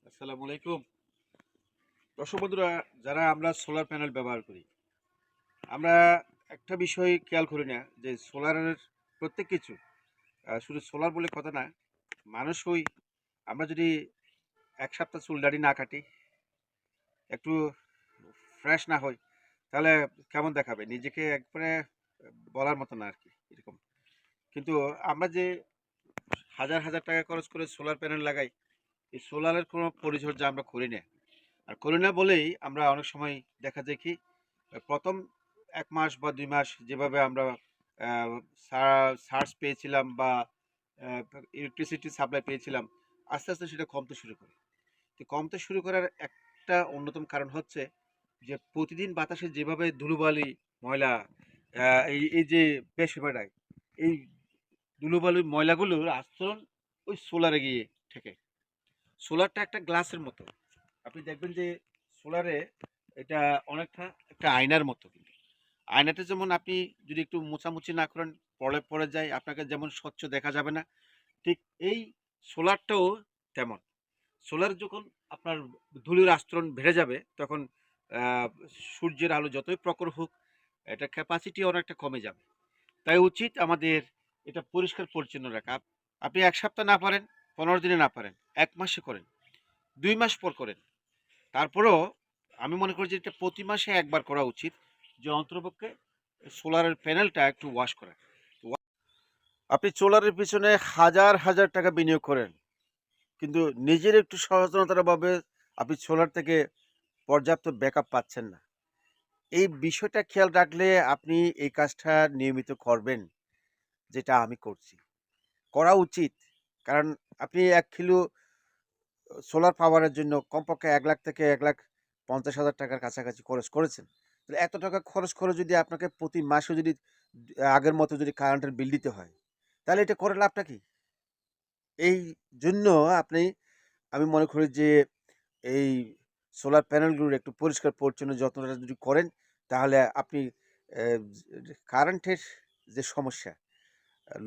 আসসালামু আলাইকুম। দর্শক বন্ধুরা, যারা আমরা সোলার প্যানেল ব্যবহার করি, আমরা একটা বিষয় খেয়াল করি না যে সোলারের প্রত্যেক কিছু শুধু সোলার বলে কথা না, মানুষ হই আমরা যদি এক সপ্তাহ চুল দাড়ি না কাটি, একটু ফ্রেশ না হই, তাহলে কেমন দেখাবে নিজেকে একবারে বলার মতো না আর কি এরকম। কিন্তু আমরা যে হাজার হাজার টাকা খরচ করে সোলার প্যানেল লাগাই, এই সোলারের কোনো পরিচর্যা আমরা করি না। আর করি না বলেই আমরা অনেক সময় দেখা যায় কি প্রথম ১ মাস বা ২ মাস যেভাবে আমরা আ সার্জ পেয়েছিলাম বা আ ইলেকট্রিসিটি সাপ্লাই পেয়েছিলাম, আস্তে, আস্তে সেটা কমতে শুরু করে। তো কমতে শুরু করার একটা অন্যতম কারণ হচ্ছে যে প্রতিদিন বাতাসে যেভাবে ধুলোবালি, ময়লা এই যে বেশি বেড়ায়, এই ধুলোবালি ময়লাগুলোর আস্তরণ ওই সোলারে গিয়ে ঠেকে। সোলারটা একটা গ্লাসের মতো। আপনি দেখবেন যে সোলারে এটা অনেকটা একটা আয়নার মতো কিন্তু। আয়নাতে যেমন আপনি যদি একটু মোছামুছি না করেন পড়ে পড়ে যায়, আপনাকে যেমন স্বচ্ছ দেখা যাবে না, ঠিক এই সোলারটাও তেমন। সোলার যখন আপনার ধূলির আস্তরণ বেড়ে যাবে তখন আহ, সূর্যের আলো যতই প্রখর হোক, এটা ক্যাপাসিটি অনেকটা কমে যাবে। তাই উচিত আমাদের এটা পরিষ্কার পরিচ্ছন্ন রাখা। আপনি ১ সপ্তাহ না পারেন, ১৫ দিনে না পারেন, ১ মাসে করেন, ২ মাস পর করেন। তারপরেও আমি মনে করি যে এটা প্রতি মাসে একবার করা উচিত, যে অন্ততপক্ষে সোলারের প্যানেলটা একটু ওয়াশ করা। আপনি সোলারের পিছনে হাজার হাজার টাকা বিনিয়োগ করেন, কিন্তু নিজের একটু সচেতনতার ভাবে আপনি সোলার থেকে পর্যাপ্ত ব্যাকআপ পাচ্ছেন না। এই বিষয়টা খেয়াল রাখলে আপনি এই কাজটা নিয়মিত করবেন, যেটা আমি করছি, করা উচিত। কারণ আপনি ১ কিলো সোলার পাওয়ারের জন্য কমপক্ষে ১ লাখ থেকে ১,৫০,০০০ টাকার কাছাকাছি খরচ করেছেন। তাহলে এত টাকা খরচ করে যদি আপনাকে প্রতি মাসে যদি আগের মতো যদি কারেন্টের বিল দিতে হয়, তাহলে এটা করে লাভটা কি? এই জন্য আপনি, আমি মনে করি যে এই সোলার প্যানেলগুলোর একটু পরিষ্কার পরিচ্ছন্ন যত্নটা যদি করেন, তাহলে আপনি কারেন্টের যে সমস্যা,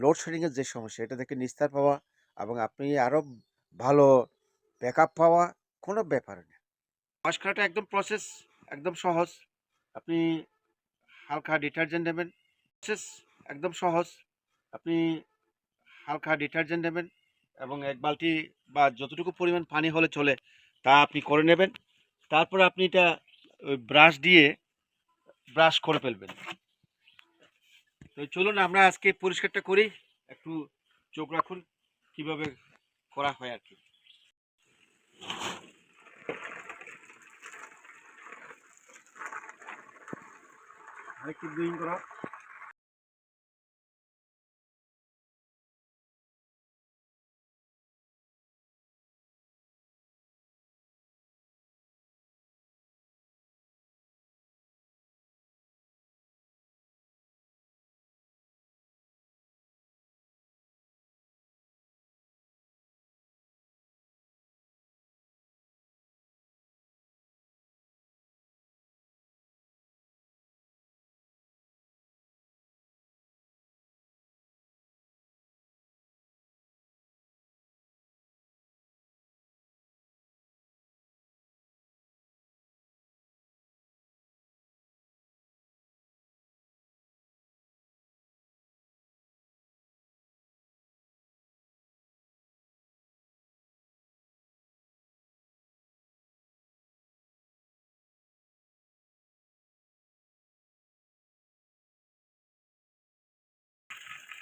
লোডশেডিংয়ের যে সমস্যা, এটা থেকে নিস্তার পাওয়া এবং আপনি আরও ভালো ব্যাকআপ পাওয়া কোনো ব্যাপার না। ওয়াশ করাটা একদম প্রসেস, একদম সহজ। আপনি হালকা ডিটারজেন্ট নেবেন, প্রসেস একদম সহজ। আপনি হালকা ডিটারজেন্ট নেবেন এবং ১ বালতি বা যতটুকু পরিমাণ পানি হলে চলে তা আপনি করে নেবেন। তারপরে আপনি এটা ওই ব্রাশ দিয়ে ব্রাশ করে ফেলবেন। তো চলুন আমরা আজকে পরিষ্কারটা করি। একটু চোখ রাখুন কিভাবে করা হয় আর কি। আরেকটু জুম করা।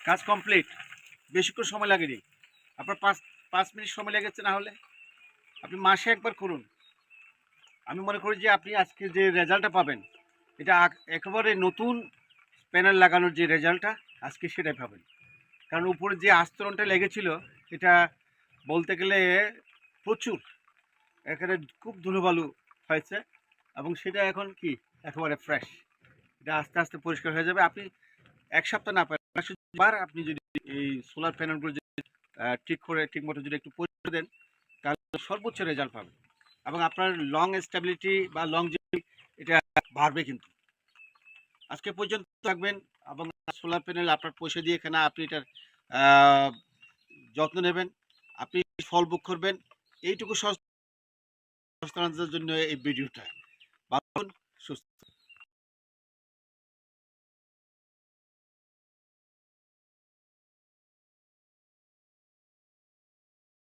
কাজ কমপ্লিট। বেশিক্ষণ সময় লাগেনি। আপনার ৫ মিনিট সময় লেগেছে না হলে। আপনি মাসে একবার করুন। আমি মনে করি যে আপনি আজকে যে রেজাল্টটা পাবেন, এটা একেবারে নতুন প্যানেল লাগানোর যে রেজাল্টটা আজকে সেটাই পাবেন। কারণ উপরে যে আস্তরণটা লেগেছিল, এটা বলতে গেলে প্রচুর, এখানে খুব ধুলোবালু হয়েছে এবং সেটা এখন কি একেবারে ফ্রেশ। এটা আস্তে আস্তে পরিষ্কার হয়ে যাবে। আপনি ১ সপ্তাহ না পারেন, বার আপনি যদি এই সোলার প্যানেলগুলো যদি ঠিক মতো যদি একটু পরিষ্কার দেন, তাহলে সর্বোচ্চ রেজাল্ট পাবেন এবং আপনার লং স্টেবিলিটি বা লং এটা বাড়বে কিন্তু। আজকে পর্যন্ত থাকবেন এবং সোলার প্যানেল আপনার পয়সা দিয়ে এখানে আপনি এটার আহ, যত্ন নেবেন, আপনি ফল ভোগ করবেন, এইটুকু হস্তান্তরের জন্য এই ভিডিওটা। ভালো থাকুন, সুস্থ থাকুন।